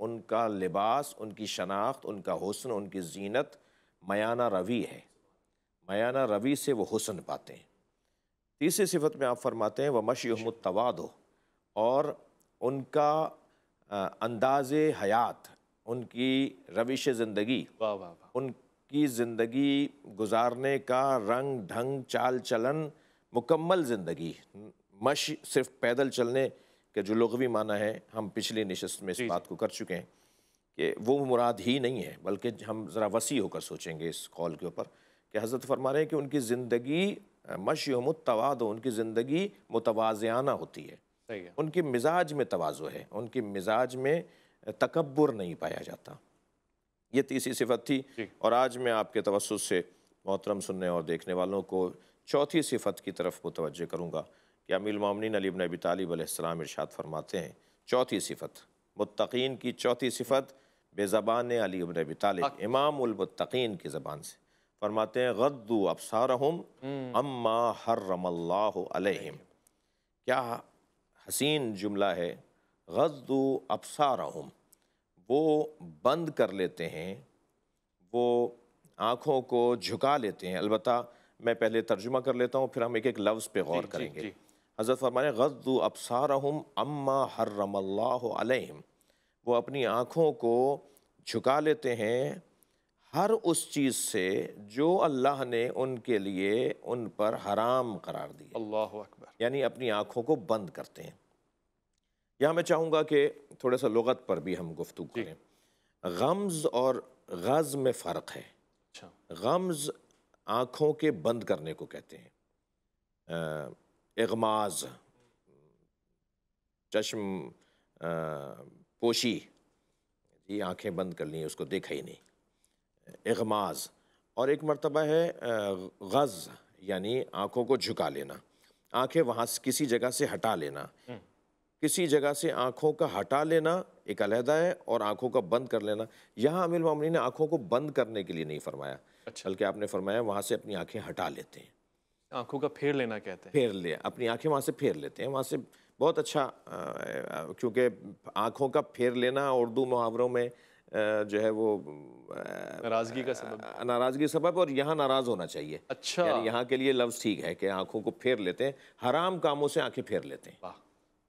ان کا لباس، ان کی شناخت، ان کا حسن، ان کی زینت میانہ روی ہے، میانہ روی سے وہ حسن پاتے ہیں۔ تیسری صفت میں آپ فرماتے ہیں وَمَشْيُهُمُ التَّوَاضُعُ، اور ان کا انداز حیات، ان کی روش زندگی، واہ واہ واہ، ان کی زندگی گزارنے کا رنگ ڈھنگ چال چلن، مکمل زندگی۔ مشی صرف پیدل چلنے کے جو لغوی معنی ہے، ہم پچھلی نشست میں اس جی بات کو کر چکے ہیں کہ وہ مراد ہی نہیں ہے، بلکہ ہم ذرا وسیع ہو کر سوچیں گے اس قول کے اوپر کہ حضرت فرما رہے ہیں کہ ان کی زندگی مشیہم التواضع، ان کی زندگی متواضعانہ ہوتی ہے، صحیح ہے، ان کے مزاج میں تواضع ہے، ان کے مزاج میں تکبر نہیں پایا جاتا۔ یہ تیسری صفت تھی، جی اور آج میں آپ کے توسط سے محترم سننے اور دیکھنے والوں کو چوتھی صفت کی طرف متوجہ کروں گا کہ امیر المومنین علی بن ابی طالب علیہ السلام ارشاد فرماتے ہیں، چوتھی صفت، متقین کی چوتھی صفت بے زبان علی بن ابی طالب، حق، امام المتقین کی زبان سے فرماتے ہیں غضوا ابصارہم اما حرم اللہ علیہم۔ کیا حسین جملہ ہے، غضوا ابصارہم، وہ بند کر لیتے ہیں، وہ آنکھوں کو جھکا لیتے ہیں۔ البتہ میں پہلے ترجمہ کر لیتا ہوں، پھر ہم ایک ایک لفظ پہ غور جی جی کریں گے۔ جی، حضرت فرمانے غضوا ابصارہم اما حرم اللہ علیہم، وہ اپنی آنکھوں کو جھکا لیتے ہیں ہر اس چیز سے جو اللہ نے ان کے لیے ان پر حرام قرار دی ہے، اللہ اکبر، یعنی اپنی آنکھوں کو بند کرتے ہیں۔ یہاں میں چاہوں گا کہ تھوڑا سا لغت پر بھی ہم گفتگو جی، کریں۔ غمز اور غز میں فرق ہے۔ اچھا، غمز آنکھوں کے بند کرنے کو کہتے ہیں، اغماز، چشم پوشی، یہ آنکھیں بند کر لیں، اس کو دیکھا ہی نہیں، اغماز۔ اور ایک مرتبہ ہے غز، یعنی آنکھوں کو جھکا لینا، آنکھیں وہاں سے کسی جگہ سے ہٹا لینا۔ کسی جگہ سے آنکھوں کا ہٹا لینا ایک علیحدہ ہے، اور آنکھوں کا بند کر لینا۔ یہاں امیر المومنین نے آنکھوں کو بند کرنے کے لیے نہیں فرمایا، اچھا، بلکہ آپ نے فرمایا وہاں سے اپنی آنکھیں ہٹا لیتے ہیں، آنکھوں کا پھیر لینا کہتے ہیں، پھیر لے، اپنی آنکھیں وہاں سے پھیر لیتے ہیں، وہاں سے بہت اچھا، کیونکہ آنکھوں کا پھیر لینا اردو محاوروں میں جو ہے وہ ناراضگی کا سبب، ناراضگی سبب، اور یہاں ناراض ہونا چاہیے، اچھا، یعنی یہاں کے لیے لفظ ٹھیک ہے کہ آنکھوں کو پھیر لیتے ہیں، حرام کاموں سے آنکھیں پھیر لیتے ہیں۔ واہ،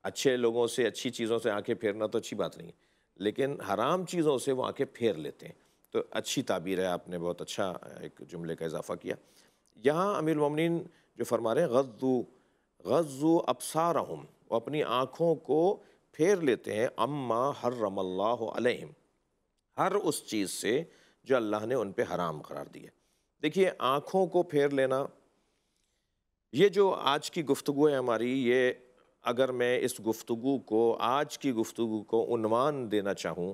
اچھے لوگوں سے، اچھی چیزوں سے آنکھیں پھیرنا تو اچھی بات نہیں ہے، لیکن حرام چیزوں سے وہ آنکھیں پھیر لیتے ہیں، تو اچھی تعبیر ہے، آپ نے بہت اچھا ایک جملے کا اضافہ کیا۔ یہاں امیر المومنین جو فرما رہے ہیں غضوا ابصارہم، وہ اپنی آنکھوں کو پھیر لیتے ہیں اما حرم اللہ علیہم، ہر اس چیز سے جو اللہ نے ان پہ حرام قرار دی ہے۔ دیکھیے، آنکھوں کو پھیر لینا، یہ جو آج کی گفتگو ہے ہماری، یہ اگر میں اس گفتگو کو، آج کی گفتگو کو عنوان دینا چاہوں،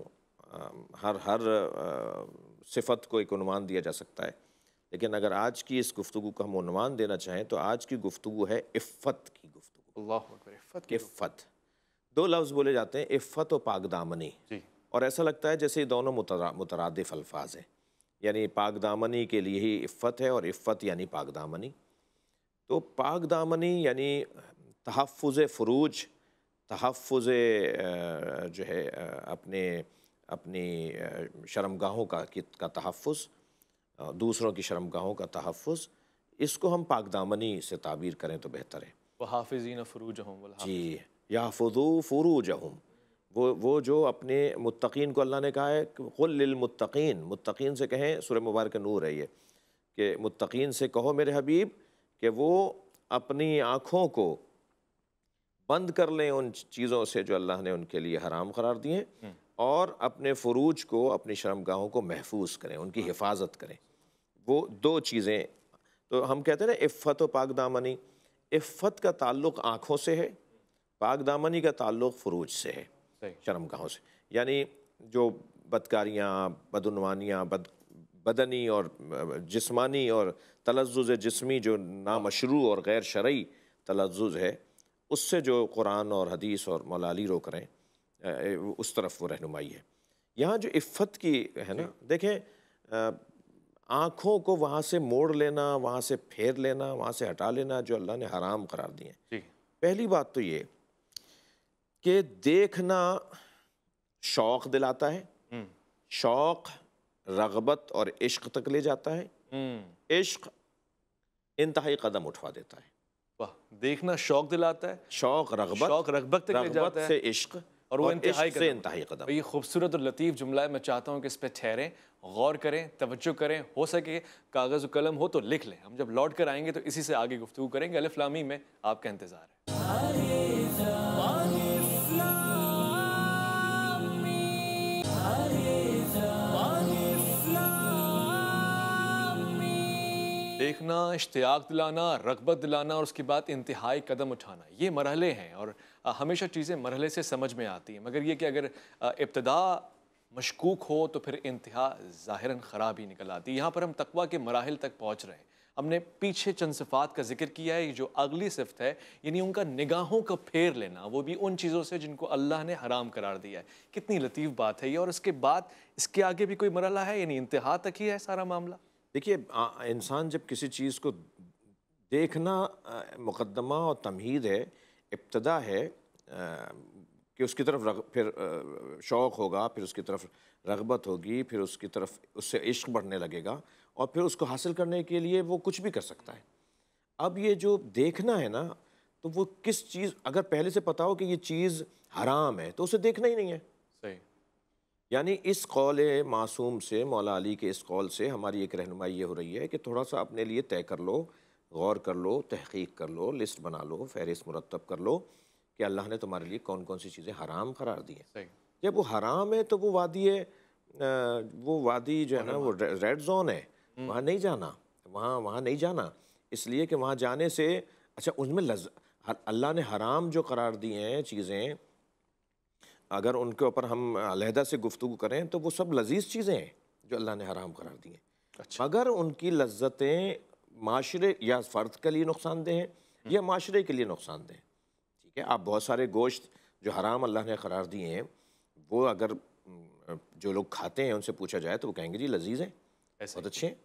ہر صفت کو ایک عنوان دیا جا سکتا ہے، لیکن اگر آج کی اس گفتگو کو ہم عنوان دینا چاہیں تو آج کی گفتگو ہے عفت کی گفتگو۔ اللہ اکبر، عفت کی عفت، دو لفظ بولے جاتے ہیں، عفت و پاک دامنی، جی، اور ایسا لگتا ہے جیسے یہ دونوں مترادف الفاظ ہیں، یعنی پاک دامنی کے لیے ہی عفت ہے، اور عفت یعنی پاک دامنی۔ تو پاک دامنی یعنی تحفظ فروج، تحفظ جو ہے اپنی شرمگاہوں کا تحفظ، دوسروں کی شرمگاہوں کا تحفظ، اس کو ہم پاک دامنی سے تعبیر کریں تو بہتر ہے۔ وحافظین فروجہم والحافظین، جی، یحفظوا فروجہم، وہ جو اپنے متقین کو اللہ نے کہا ہے قل للمتقین، متقین سے کہیں، سورہ مبارکہ نور ہے یہ، کہ متقین سے کہو میرے حبیب کہ وہ اپنی آنکھوں کو بند کر لیں ان چیزوں سے جو اللہ نے ان کے لیے حرام قرار دیے، اور اپنے فروج کو، اپنی شرمگاہوں کو محفوظ کریں، ان کی حفاظت کریں۔ وہ دو چیزیں، تو ہم کہتے ہیں نا عفت و پاک دامنی، عفت کا تعلق آنکھوں سے ہے، پاک دامنی کا تعلق فروج سے ہے، صحیح، شرمگاہوں سے، یعنی جو بدکاریاں، بدعنوانیاں، بدنی اور جسمانی اور تلذذ جسمی جو نامشروع اور غیر شرعی تلذذ ہے، اس سے جو قرآن اور حدیث اور مولا علی روک رہے ہیں، اس طرف وہ رہنمائی ہے۔ یہاں جو عفت کی ہے نا، دیکھیں آنکھوں کو وہاں سے موڑ لینا، وہاں سے پھیر لینا، وہاں سے ہٹا لینا جو اللہ نے حرام قرار دیے ہیں۔ جی، پہلی بات تو یہ کہ دیکھنا شوق دلاتا ہے، شوق رغبت اور عشق تک لے جاتا ہے، عشق انتہائی قدم اٹھوا دیتا ہے۔ واہ، دیکھنا شوق دلاتا ہے، شوق رغبت تک لے جاتا ہے، سے عشق اور وہ عشق سے انتہائی قدم۔ یہ خوبصورت اور لطیف جملہ ہے، میں چاہتا ہوں کہ اس پہ ٹھہریں، غور کریں، توجہ کریں، ہو سکے کاغذ و قلم ہو تو لکھ لیں۔ ہم جب لوٹ کر آئیں گے تو اسی سے آگے گفتگو کریں گے۔ الف لام میم میں آپ کا انتظار ہے۔ دیکھنا، اشتیاق دلانا، رغبت دلانا اور اس کے بعد انتہائی قدم اٹھانا، یہ مرحلے ہیں، اور ہمیشہ چیزیں مرحلے سے سمجھ میں آتی ہیں، مگر یہ کہ اگر ابتدا مشکوک ہو تو پھر انتہا ظاہراً خراب ہی نکل آتی ہے۔ یہاں پر ہم تقویٰ کے مراحل تک پہنچ رہے ہیں۔ ہم نے پیچھے چند صفات کا ذکر کیا ہے، جو اگلی صفت ہے یعنی ان کا نگاہوں کا پھیر لینا، وہ بھی ان چیزوں سے جن کو اللہ نے حرام قرار دیا ہے۔ کتنی لطیف بات ہے یہ، اور اس کے بعد اس کے آگے بھی کوئی مرحلہ ہے، یعنی انتہا تک ہی ہے سارا معاملہ؟ دیکھیے، انسان جب کسی چیز کو دیکھنا مقدمہ اور تمہید ہے، ابتدا ہے کہ اس کی طرف پھر شوق ہوگا، پھر اس کی طرف رغبت ہوگی، پھر اس کی طرف اس سے عشق بڑھنے لگے گا، اور پھر اس کو حاصل کرنے کے لیے وہ کچھ بھی کر سکتا ہے۔ اب یہ جو دیکھنا ہے نا، تو وہ کس چیز، اگر پہلے سے پتا ہو کہ یہ چیز حرام ہے تو اسے دیکھنا ہی نہیں ہے۔ صحیح۔ یعنی اس قول معصوم سے، مولا علی کے اس قول سے ہماری ایک رہنمائی یہ ہو رہی ہے کہ تھوڑا سا اپنے لیے طے کر لو، غور کر لو، تحقیق کر لو، لسٹ بنا لو، فہرست مرتب کر لو کہ اللہ نے تمہارے لیے کون کون سی چیزیں حرام قرار دی ہیں۔ صحیح۔ جب وہ حرام ہے تو وہ وادی جو ہے نا، وہ ریڈ زون ہے، وہاں نہیں جانا، وہاں نہیں جانا، اس لیے کہ وہاں جانے سے اچھا ان میں اللہ نے حرام جو قرار دی ہیں چیزیں، اگر ان کے اوپر ہم علیحدہ سے گفتگو کریں تو وہ سب لذیذ چیزیں ہیں جو اللہ نے حرام قرار دی ہیں۔ اچھا۔ مگر ان کی لذتیں معاشرے یا فرد کے لیے نقصان دہ ہیں یا معاشرے کے لیے نقصان دہ ہیں، ٹھیک ہے۔ آپ بہت سارے گوشت جو حرام اللہ نے قرار دیے ہیں، وہ اگر جو لوگ کھاتے ہیں ان سے پوچھا جائے تو وہ کہیں گے جی لذیذ ہیں، بہت اچھے ہیں۔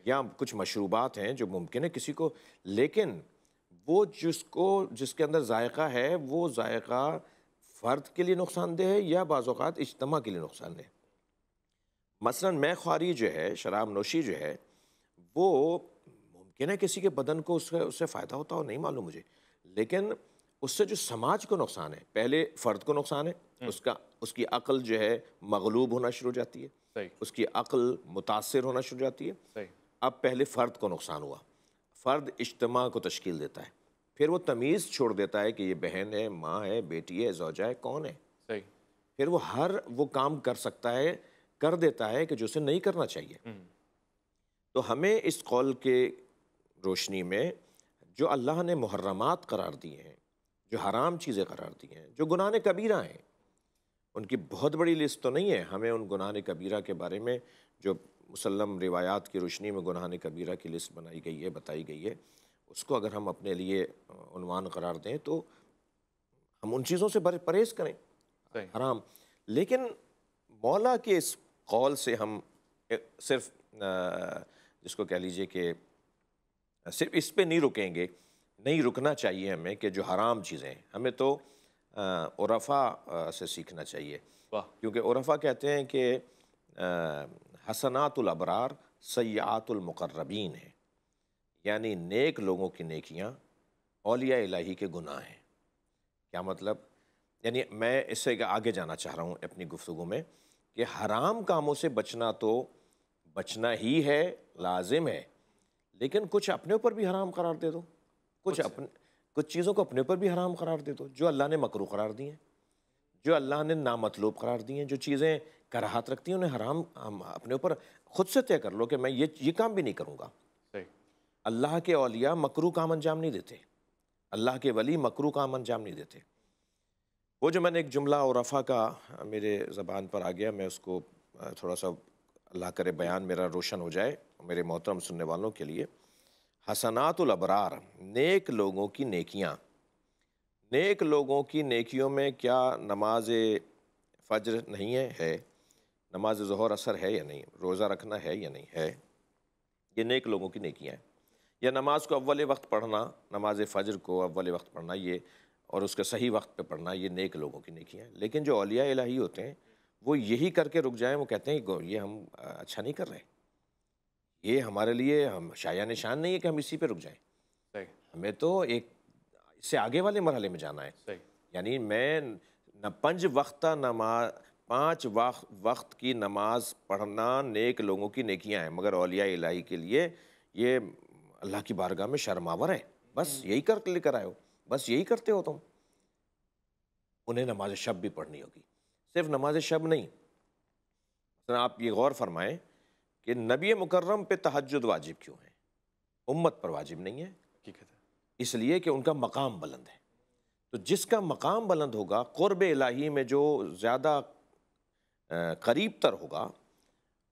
یا کچھ مشروبات ہیں جو ممکن ہے کسی کو، لیکن وہ جس کے اندر ذائقہ ہے، وہ ذائقہ فرد کے لیے نقصان دہ ہے یا بعض اوقات اجتماع کے لیے نقصان دہ ہے۔ مثلا میں خواری جو ہے، شراب نوشی جو ہے، وہ ممکن ہے کسی کے بدن کو اس سے فائدہ ہوتا ہو، نہیں معلوم مجھے، لیکن اس سے جو سماج کو نقصان ہے، پہلے فرد کو نقصان ہے، اس کی عقل جو ہے مغلوب ہونا شروع ہو جاتی ہے، اس کی عقل متاثر ہونا شروع ہو جاتی ہے۔ اب پہلے فرد کو نقصان ہوا، فرد اجتماع کو تشکیل دیتا ہے، پھر وہ تمیز چھوڑ دیتا ہے کہ یہ بہن ہے، ماں ہے، بیٹی ہے، زوجہ ہے، کون ہے، پھر وہ کام کر سکتا ہے، کر دیتا ہے کہ جو اسے نہیں کرنا چاہیے۔ تو ہمیں اس قول کے روشنی میں جو اللہ نے محرمات قرار دیے ہیں، جو حرام چیزیں قرار دی ہیں، جو گناہ کبیرہ ہیں، ان کی بہت بڑی لسٹ تو نہیں ہے، ہمیں ان گناہ کبیرہ کے بارے میں جو مسلم روایات کی روشنی میں گناہ کبیرہ کی لسٹ بنائی گئی ہے، بتائی گئی ہے، اس کو اگر ہم اپنے لیے عنوان قرار دیں تو ہم ان چیزوں سے پرہیز کریں، حرام۔ لیکن مولا کے اس قول سے ہم صرف جس کو کہہ لیجئے کہ صرف اس پہ نہیں رکیں گے، نہیں رکنا چاہیے ہمیں کہ جو حرام چیزیں ہیں، ہمیں تو عرفا سے سیکھنا چاہیے، کیونکہ عرفا کہتے ہیں کہ حسنات الابرار سیئات المقربین ہیں، یعنی نیک لوگوں کی نیکیاں اولیاء الہی کے گناہ ہیں۔ کیا مطلب؟ یعنی میں اس سے آگے جانا چاہ رہا ہوں اپنی گفتگو میں کہ حرام کاموں سے بچنا تو بچنا ہی ہے، لازم ہے، لیکن کچھ اپنے اوپر بھی حرام قرار دے دو، کچھ چیزوں کو اپنے اوپر بھی حرام قرار دے دو جو اللہ نے مکروہ قرار دی ہیں، جو اللہ نے نامطلوب قرار دی ہیں، جو چیزیں کراہت رکھتی ہیں انہیں حرام اپنے اوپر خود سے طے کر لو کہ میں یہ کام بھی نہیں کروں گا۔ اللہ کے اولیاء مکروہ کام انجام نہیں دیتے، اللہ کے ولی مکروہ کام انجام نہیں دیتے۔ وہ جو میں نے ایک جملہ عرفا کا میرے زبان پر آ گیا، میں اس کو تھوڑا سا اللہ کرے بیان میرا روشن ہو جائے میرے محترم سننے والوں کے لیے۔ حسنات الابرار، نیک لوگوں کی نیکیاں، نیک لوگوں کی نیکیوں میں کیا نماز فجر نہیں ہے، نماز ظہر اثر ہے یا نہیں، روزہ رکھنا ہے یا نہیں ہے، یہ نیک لوگوں کی نیکیاں ہیں۔ یا نماز کو اول وقت پڑھنا، نماز فجر کو اول وقت پڑھنا، یہ اور اس کے صحیح وقت پہ پڑھنا، یہ نیک لوگوں کی نیکیاں ہیں۔ لیکن جو اولیاء الہی ہوتے ہیں وہ یہی کر کے رک جائیں، وہ کہتے ہیں کہ یہ ہم اچھا نہیں کر رہے، یہ ہمارے لیے ہم شایع نشان نہیں ہے کہ ہم اسی پہ رک جائیں، صحیح ہمیں تو ایک اس سے آگے والے مرحلے میں جانا ہے۔ صحیح یعنی میں نہ 5 وقت کی نماز پڑھنا نیک لوگوں کی نیکیاں ہیں، مگر اولیاء الہی کے لیے یہ اللہ کی بارگاہ میں شرم آور ہے۔ بس یہی کر لے کر آئے ہو، بس یہی کرتے ہو تم۔ انہیں نماز شب بھی پڑھنی ہوگی، صرف نماز شب نہیں۔ مثلا آپ یہ غور فرمائیں کہ نبی مکرم پہ تہجد واجب کیوں ہے، امت پر واجب نہیں ہے؟ حقیقت ہے۔ اس لیے کہ ان کا مقام بلند ہے۔ تو جس کا مقام بلند ہوگا، قرب الہی میں جو زیادہ قریب تر ہوگا،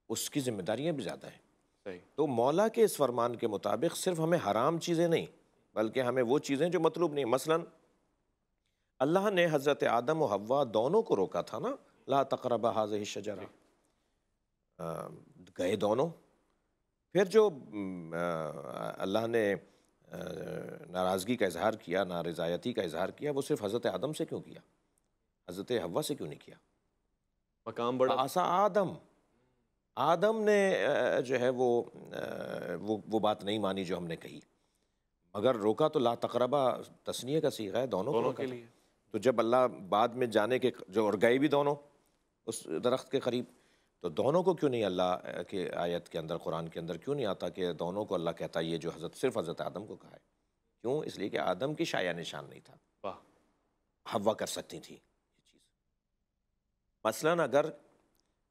اس کی ذمہ داریاں بھی زیادہ ہیں۔ صحیح تو مولا کے اس فرمان کے مطابق صرف ہمیں حرام چیزیں نہیں، بلکہ ہمیں وہ چیزیں جو مطلوب نہیں۔ مثلا اللہ نے حضرت آدم و حوا دونوں کو روکا تھا نا، لا تقربا هذه الشجرہ، گئے دونوں۔ پھر جو اللہ نے ناراضگی کا اظہار کیا، نارضایتی کا اظہار کیا، وہ صرف حضرت آدم سے کیوں کیا، حضرت حوا سے کیوں نہیں کیا؟ مقام بڑا آسا آدم نے جو ہے وہ بات نہیں مانی جو ہم نے کہی، مگر روکا تو لا تقربا تثنیہ کا صیغہ ہے، دونوں کو دونوں روکا کے تھا۔ لیے۔ تو جب اللہ بعد میں جانے کے جو اور گئے بھی دونوں اس درخت کے قریب، تو دونوں کو کیوں نہیں اللہ کے آیت کے اندر، قرآن کے اندر کیوں نہیں آتا کہ دونوں کو اللہ کہتا ہے یہ جو صرف حضرت آدم کو کہا ہے؟ کیوں؟ اس لیے کہ آدم کی شایع نشان نہیں تھا، واہ حوا کر سکتی تھی یہ چیز۔ مثلاً اگر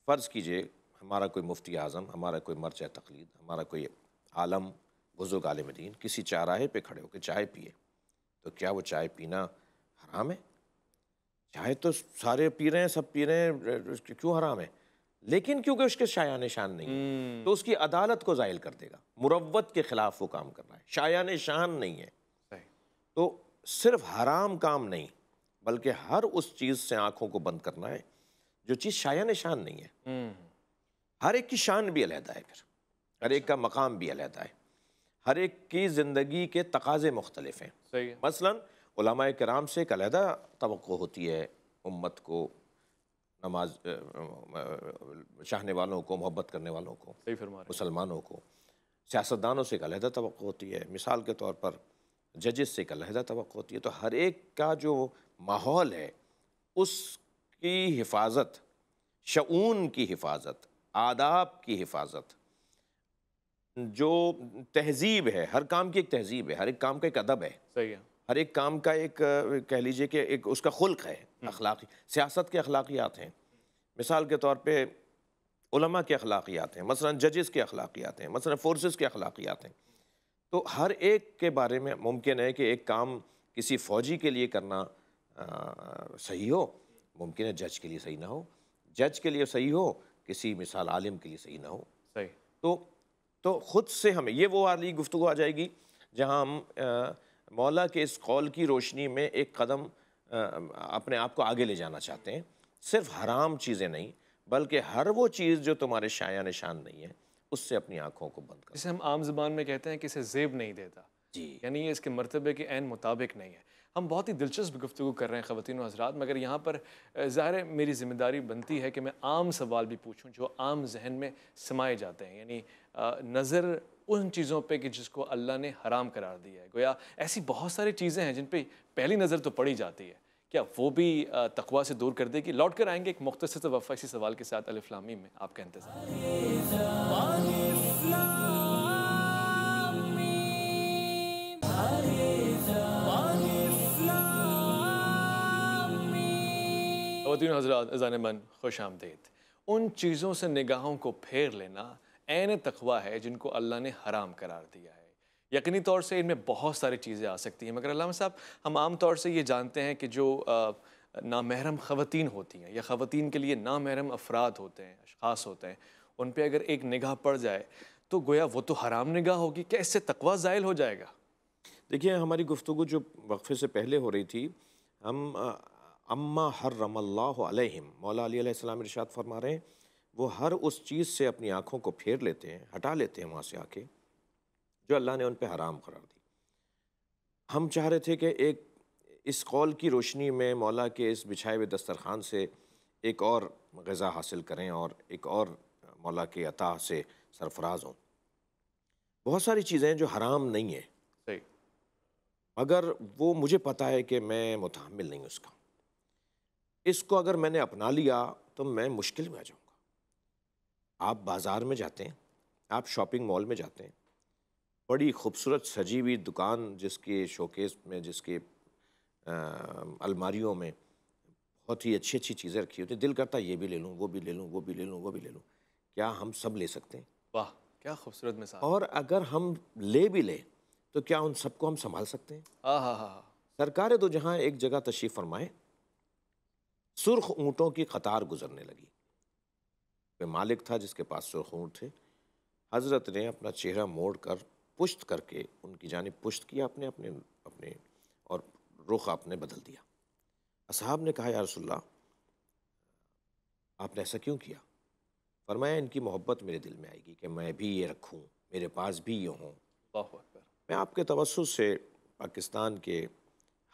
فرض کیجئے ہمارا کوئی مفتی اعظم، ہمارا کوئی مرجع تقلید، ہمارا کوئی عالم، بزرگ عالم دین کسی چاراہے پہ کھڑے ہو کے چائے پیے، تو کیا وہ چائے پینا حرام ہے؟ چائے تو سارے پی رہے ہیں، سب پی رہے ہیں، کیوں حرام ہے؟ لیکن کیونکہ اس کے شایع نشان نہیں ہے تو اس کی عدالت کو زائل کر دے گا، مروت کے خلاف وہ کام کر رہا ہے، شایع نشان نہیں ہے۔ صحیح تو صرف حرام کام نہیں، بلکہ ہر اس چیز سے آنکھوں کو بند کرنا ہے جو چیز شایع نشان نہیں ہے۔ ہر ایک کی شان بھی علیحدہ ہے، پھر ہر ایک کا مقام بھی علیحدہ ہے، ہر ایک کی زندگی کے تقاضے مختلف ہیں۔ صحیح ہے۔ مثلا علماء کرام سے ایک علیحدہ توقع ہوتی ہے، امت کو، نماز چاہنے والوں کو، محبت کرنے والوں کو، صحیح فرما رہے ہیں۔ مسلمانوں کو۔ سیاستدانوں سے ایک علیحدہ توقع ہوتی ہے، مثال کے طور پر ججز سے ایک علیحدہ توقع ہوتی ہے۔ تو ہر ایک کا جو ماحول ہے اس کی حفاظت، شؤون کی حفاظت، آداب کی حفاظت، جو تہذیب ہے، ہر کام کی ایک تہذیب ہے، ہر ایک کام کا ایک ادب ہے، صحیح ہے۔ ہر ایک کام کا ایک کہہ لیجئے کہ ایک اس کا خلق ہے، اخلاقی، سیاست کے اخلاقیات ہیں۔ مثال کے طور پہ علماء کے اخلاقیات ہیں، مثلا ججز کے اخلاقیات ہیں، مثلا فورسز کے اخلاقیات ہیں۔ تو ہر ایک کے بارے میں ممکن ہے کہ ایک کام کسی فوجی کے لیے کرنا صحیح ہو، ممکن ہے جج کے لیے صحیح نہ ہو، جج کے لیے صحیح ہو، کسی مثال عالم کے لیے صحیح نہ ہو۔ صحیح تو خود سے ہمیں یہ وہ والی گفتگو آ جائے گی جہاں ہم مولا کے اس قول کی روشنی میں ایک قدم اپنے آپ کو آگے لے جانا چاہتے ہیں، صرف حرام چیزیں نہیں بلکہ ہر وہ چیز جو تمہارے شایع نشان نہیں ہے اس سے اپنی آنکھوں کو بند کرو۔ جسے ہم عام زبان میں کہتے ہیں کہ اسے زیب نہیں دیتا، جی یعنی یہ اس کے مرتبے کے عین مطابق نہیں ہے۔ ہم بہت ہی دلچسپ گفتگو کر رہے ہیں خواتین و حضرات، مگر یہاں پر ظاہر ہے میری ذمہ داری بنتی ہے کہ میں عام سوال بھی پوچھوں جو عام ذہن میں سمائے جاتے ہیں، یعنی نظر ان چیزوں پہ کہ جس کو اللہ نے حرام قرار دیا ہے۔ گویا ایسی بہت ساری چیزیں ہیں جن پہ پہلی نظر تو پڑی جاتی ہے، کیا وہ بھی تقویٰ سے دور کر دے گی؟ لوٹ کر آئیں گے ایک مختصر سے وقفہ اسی سوال کے ساتھ، الف لام میم میں آپ کا انتظار۔ خواتین و حضرات، اذان من خوش آمدید۔ ان چیزوں سے نگاہوں کو پھیر لینا عین تقویٰ ہے جن کو اللہ نے حرام قرار دیا ہے۔ یقینی طور سے ان میں بہت ساری چیزیں آ سکتی ہیں، مگر علامہ صاحب ہم عام طور سے یہ جانتے ہیں کہ جو نامحرم خواتین ہوتی ہیں یا خواتین کے لیے نامحرم افراد ہوتے ہیں، اشخاص ہوتے ہیں، ان پہ اگر ایک نگاہ پڑ جائے تو گویا وہ تو حرام نگاہ ہوگی، کیا اس سے تقویٰ زائل ہو جائے گا؟ دیکھیے ہماری گفتگو جو وقفے سے پہلے ہو رہی تھی، ہم اما حرم اللہ علیہم، مولا علی علیہ السلام ارشاد فرما رہے ہیں وہ ہر اس چیز سے اپنی آنکھوں کو پھیر لیتے ہیں، ہٹا لیتے ہیں وہاں سے آنکھیں جو اللہ نے ان پہ حرام قرار دی۔ ہم چاہ رہے تھے کہ ایک اس قول کی روشنی میں مولا کے اس بچھائے ہوئے دسترخوان سے ایک اور غذا حاصل کریں اور ایک اور مولا کے عطا سے سرفراز ہوں۔ بہت ساری چیزیں ہیں جو حرام نہیں ہیں، صحیح۔ مگر وہ مجھے پتہ ہے کہ میں متحمل نہیں اس کا۔ اس کو اگر میں نے اپنا لیا تو میں مشکل میں آ جاؤں گا۔ آپ بازار میں جاتے ہیں، آپ شاپنگ مال میں جاتے ہیں، بڑی خوبصورت سجی ہوئی دکان جس کے شوکیس میں، جس کے الماریوں میں بہت ہی اچھی اچھی چیزیں رکھی ہوتی ہیں، دل کرتا ہے یہ بھی لے لوں، وہ بھی لے لوں، وہ بھی لے لوں، وہ بھی لے لوں۔ کیا ہم سب لے سکتے ہیں؟ واہ کیا خوبصورت مثال۔ اور اگر ہم لے بھی لیں تو کیا ان سب کو ہم سنبھال سکتے ہیں؟ ہاں ہاں ہاں۔ سرکار دو جہاں ایک جگہ تشریف فرمائے، سرخ اونٹوں کی قطار گزرنے لگی۔ کوئی مالک تھا جس کے پاس سرخ اونٹ تھے۔ حضرت نے اپنا چہرہ موڑ کر پشت کر کے ان کی جانب پشت کیا اپنے اپنے اپنے اور رخ آپ نے بدل دیا۔ اصحاب نے کہا یا رسول اللہ آپ نے ایسا کیوں کیا؟ فرمایا ان کی محبت میرے دل میں آئے گی کہ میں بھی یہ رکھوں، میرے پاس بھی یہ ہوں۔ اللہ اکبر۔ میں آپ کے توسط سے پاکستان کے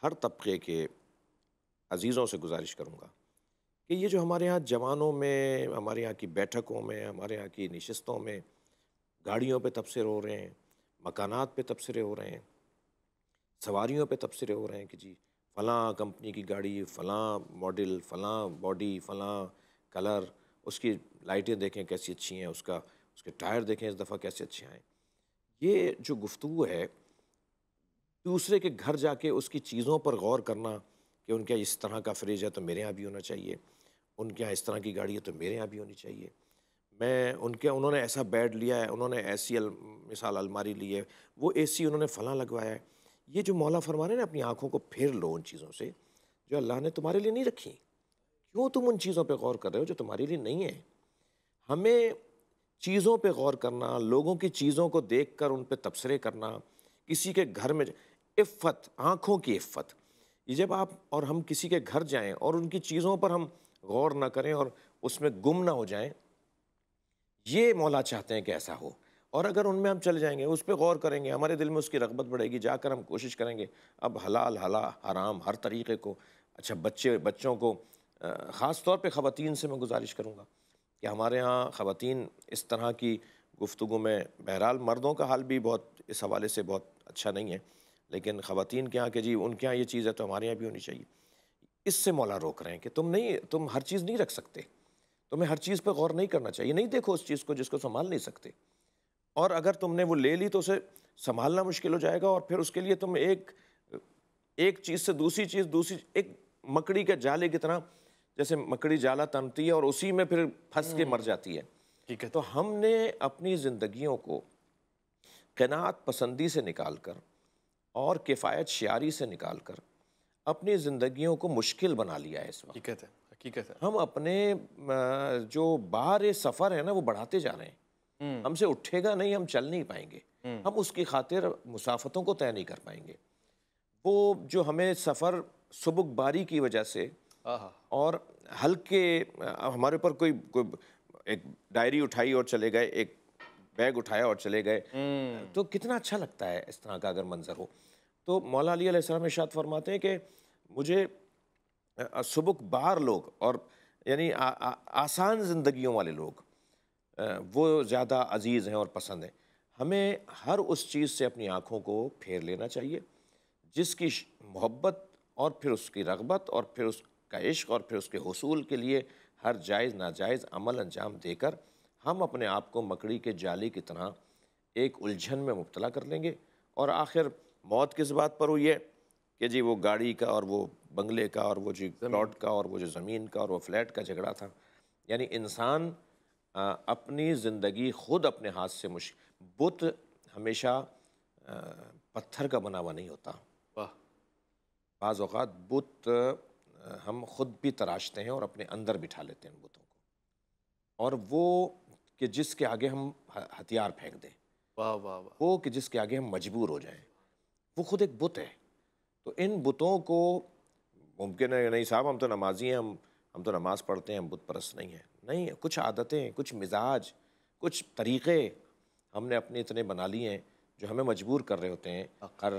ہر طبقے کے عزیزوں سے گزارش کروں گا کہ یہ جو ہمارے ہاں جوانوں میں، ہمارے یہاں کی بیٹھکوں میں، ہمارے یہاں کی نشستوں میں گاڑیوں پہ تبصرے ہو رہے ہیں، مکانات پہ تبصرے ہو رہے ہیں، سواریوں پہ تبصرے ہو رہے ہیں کہ جی فلاں کمپنی کی گاڑی، فلاں ماڈل، فلاں باڈی، فلاں کلر، اس کی لائٹیں دیکھیں کیسی اچھی ہیں، اس کے ٹائر دیکھیں اس دفعہ کیسے اچھے آئیں۔ یہ جو گفتگو ہے دوسرے کے گھر جا کے اس کی چیزوں پر غور کرنا کہ ان کے اس طرح کا فریج ہے تو میرے ہاں بھی ہونا چاہیے، ان کے ہاں اس طرح کی گاڑی ہے تو میرے ہاں بھی ہونی چاہیے، انہوں نے ایسا بیڈ لیا ہے، انہوں نے ایسی مثال الماری لی ہے، وہ اے سی انہوں نے فلاں لگوایا ہے۔ یہ جو مولا فرما رہے ہیں نا اپنی آنکھوں کو پھیر لو ان چیزوں سے جو اللہ نے تمہارے لیے نہیں رکھی۔ کیوں تم ان چیزوں پہ غور کر رہے ہو جو تمہارے لیے نہیں ہے؟ ہمیں چیزوں پہ غور کرنا، لوگوں کی چیزوں کو دیکھ کر ان پہ تبصرے کرنا، کسی کے گھر میں عفت، آنکھوں کی عفت، یہ جب آپ اور ہم کسی کے گھر جائیں اور ان کی چیزوں پر ہم غور نہ کریں اور اس میں گم نہ ہو جائیں، یہ مولا چاہتے ہیں کہ ایسا ہو۔ اور اگر ان میں ہم چل جائیں گے، اس پہ غور کریں گے، ہمارے دل میں اس کی رغبت بڑھے گی، جا کر ہم کوشش کریں گے اب حلال حرام ہر طریقے کو، اچھا بچوں کو، خاص طور پہ خواتین سے میں گزارش کروں گا کہ ہمارے ہاں خواتین اس طرح کی گفتگو میں، بہرحال مردوں کا حال بھی بہت اس حوالے سے بہت اچھا نہیں ہے، لیکن خواتین کے ہاں کہ جی ان کے ہاں یہ چیز ہے تو ہمارے یہاں بھی ہونی چاہیے، اس سے مولا روک رہے ہیں کہ تم ہر چیز نہیں رکھ سکتے، تمہیں ہر چیز پہ غور نہیں کرنا چاہیے، نہیں دیکھو اس چیز کو جس کو سنبھال نہیں سکتے، اور اگر تم نے وہ لے لی تو اسے سنبھالنا مشکل ہو جائے گا، اور پھر اس کے لیے تم ایک چیز سے دوسری ایک مکڑی کے جالے کی طرح، جیسے مکڑی جالا تنتی ہے اور اسی میں پھر پھنس کے مر جاتی ہے۔ ٹھیک ہے۔ تو ہم نے اپنی زندگیوں کو قناعت پسندی سے نکال کر اور کفایت شعاری سے نکال کر اپنی زندگیوں کو مشکل بنا لیا ہے اس وقت۔ حقیقت ہے، حقیقت ہے۔ ہم اپنے جو باہر سفر ہے نا وہ بڑھاتے جا رہے ہیں، ہم سے اٹھے گا نہیں، ہم چل نہیں پائیں گے، ہم اس کی خاطر مسافتوں کو طے نہیں کر پائیں گے۔ وہ جو ہمیں سفر سبک باری کی وجہ سے اور ہلکے، ہمارے اوپر کوئی ایک ڈائری اٹھائی اور چلے گئے، ایک بیگ اٹھایا اور چلے گئے، تو کتنا اچھا لگتا ہے اس طرح کا اگر منظر ہو۔ تو مولا علی علیہ السلام ارشاد فرماتے ہیں کہ مجھے سبک بار لوگ اور یعنی آسان زندگیوں والے لوگ وہ زیادہ عزیز ہیں اور پسند ہیں۔ ہمیں ہر اس چیز سے اپنی آنکھوں کو پھیر لینا چاہیے جس کی محبت اور پھر اس کی رغبت اور پھر اس کا عشق اور پھر اس کے حصول کے لیے ہر جائز ناجائز عمل انجام دے کر ہم اپنے آپ کو مکڑی کے جالے کی طرح ایک الجھن میں مبتلا کر لیں گے، اور آخر موت کس بات پر ہوئی ہے کہ جی وہ گاڑی کا اور وہ بنگلے کا اور وہ جو پلاٹ کا اور وہ جو زمین کا اور وہ فلیٹ کا جھگڑا تھا۔ یعنی انسان اپنی زندگی خود اپنے ہاتھ سے بت ہمیشہ پتھر کا بنا ہوا نہیں ہوتا، بعض اوقات بت ہم خود بھی تراشتے ہیں اور اپنے اندر بٹھا لیتے ہیں بتوں کو، اور وہ کہ جس کے آگے ہم ہتھیار پھینک دیں، وہ کہ جس کے آگے ہم مجبور ہو جائیں، وہ خود ایک بت ہے۔ تو ان بتوں کو ممکن ہے نہیں صاحب ہم تو نمازی ہیں، ہم تو نماز پڑھتے ہیں، ہم بت پرست نہیں ہیں، نہیں، کچھ عادتیں، کچھ مزاج، کچھ طریقے ہم نے اپنے اتنے بنا لیے ہیں جو ہمیں مجبور کر رہے ہوتے ہیں ہر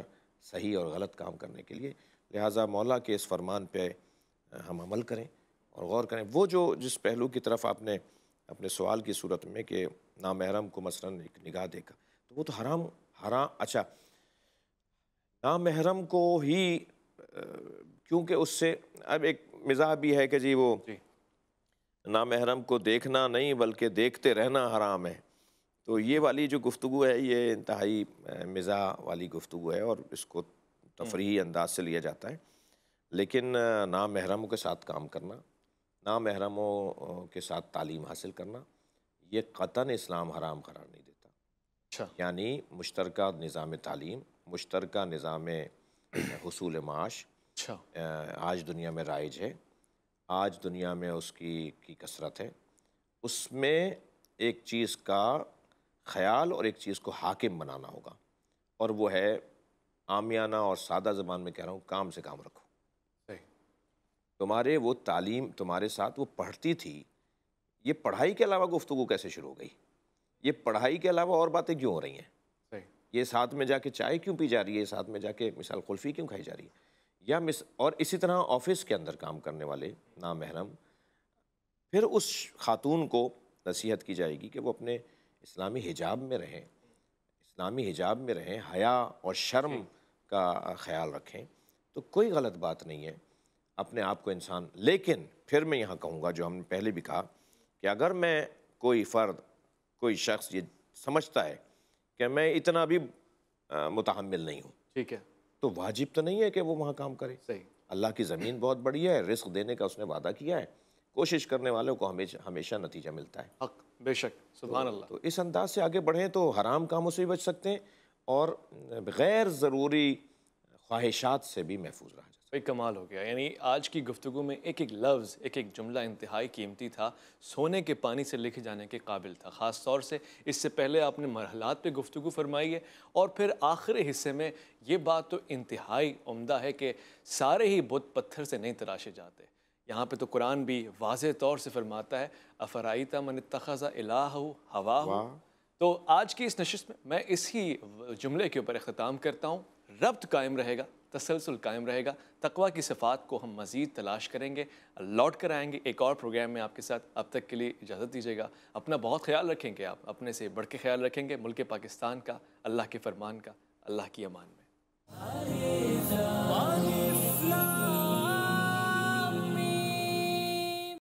صحیح اور غلط کام کرنے کے لیے۔ لہٰذا مولا کے اس فرمان پہ ہم عمل کریں اور غور کریں وہ جو جس پہلو کی طرف آپ نے اپنے سوال کی صورت میں کہ نامحرم کو مثلاً ایک نگاہ دیکھا تو وہ تو حرام اچھا نامحرم کو ہی کیونکہ اس سے اب ایک مزاح بھی ہے کہ جی وہ نامحرم کو دیکھنا نہیں بلکہ دیکھتے رہنا حرام ہے، تو یہ والی جو گفتگو ہے یہ انتہائی مزاح والی گفتگو ہے اور اس کو تفریحی انداز سے لیا جاتا ہے، لیکن نامحرموں کے ساتھ کام کرنا، نامحرموں کے ساتھ تعلیم حاصل کرنا یہ قطعاً اسلام حرام قرار نہیں دیتا۔ اچھا، یعنی مشترکہ نظام تعلیم، مشترکہ نظام حصول معاش اچھا، آج دنیا میں رائج ہے، آج دنیا میں اس کی کثرت ہے، اس میں ایک چیز کا خیال اور ایک چیز کو حاکم بنانا ہوگا، اور وہ ہے عامیانہ اور سادہ زبان میں کہہ رہا ہوں کام سے کام رکھو۔ صحیح، تمہارے وہ تعلیم تمہارے ساتھ وہ پڑھتی تھی، یہ پڑھائی کے علاوہ گفتگو کیسے شروع ہو گئی؟ یہ پڑھائی کے علاوہ اور باتیں کیوں ہو رہی ہیں؟ صحیح، یہ ساتھ میں جا کے چائے کیوں پی جا رہی ہے؟ ساتھ میں جا کے مثال قلفی کیوں کھائی جا رہی ہے؟ یا اور اسی طرح آفس کے اندر کام کرنے والے نامحرم، پھر اس خاتون کو نصیحت کی جائے گی کہ وہ اپنے اسلامی حجاب میں رہیں، اسلامی حجاب میں رہیں، حیا اور شرم کا خیال رکھیں، تو کوئی غلط بات نہیں ہے اپنے آپ کو انسان۔ لیکن پھر میں یہاں کہوں گا جو ہم نے پہلے بھی کہا کہ اگر میں کوئی فرد کوئی شخص یہ سمجھتا ہے کہ میں اتنا بھی متحمل نہیں ہوں، ٹھیک ہے، تو واجب تو نہیں ہے کہ وہ وہاں کام کرے۔ صحیح، اللہ کی زمین بہت بڑی ہے، رزق دینے کا اس نے وعدہ کیا ہے، کوشش کرنے والوں کو ہمیشہ نتیجہ ملتا ہے۔ حق، بے شک، سبحان اللہ۔ تو اس انداز سے آگے بڑھیں تو حرام کاموں سے بھی بچ سکتے ہیں اور غیر ضروری خواہشات سے بھی محفوظ رہا جا سکتا بھائی کمال ہو گیا، یعنی آج کی گفتگو میں ایک ایک لفظ، ایک ایک جملہ انتہائی قیمتی تھا، سونے کے پانی سے لکھے جانے کے قابل تھا۔ خاص طور سے اس سے پہلے آپ نے مرحلات پہ گفتگو فرمائی ہے، اور پھر آخری حصے میں یہ بات تو انتہائی عمدہ ہے کہ سارے ہی بت پتھر سے نہیں تراشے جاتے۔ یہاں پہ تو قرآن بھی واضح طور سے فرماتا ہے افرائیت من اتخذ الہہ ہواہ۔ واہ، تو آج کی اس نشست میں اسی جملے کے اوپر اختتام کرتا ہوں۔ ربط قائم رہے گا، تسلسل قائم رہے گا، تقویٰ کی صفات کو ہم مزید تلاش کریں گے، لوٹ کر آئیں گے ایک اور پروگرام میں آپ کے ساتھ۔ اب تک کے لیے اجازت دیجیے گا، اپنا بہت خیال رکھیں گے، آپ اپنے سے بڑھ کے خیال رکھیں گے، ملک پاکستان کا، اللہ کے فرمان کا، اللہ کی امان میں۔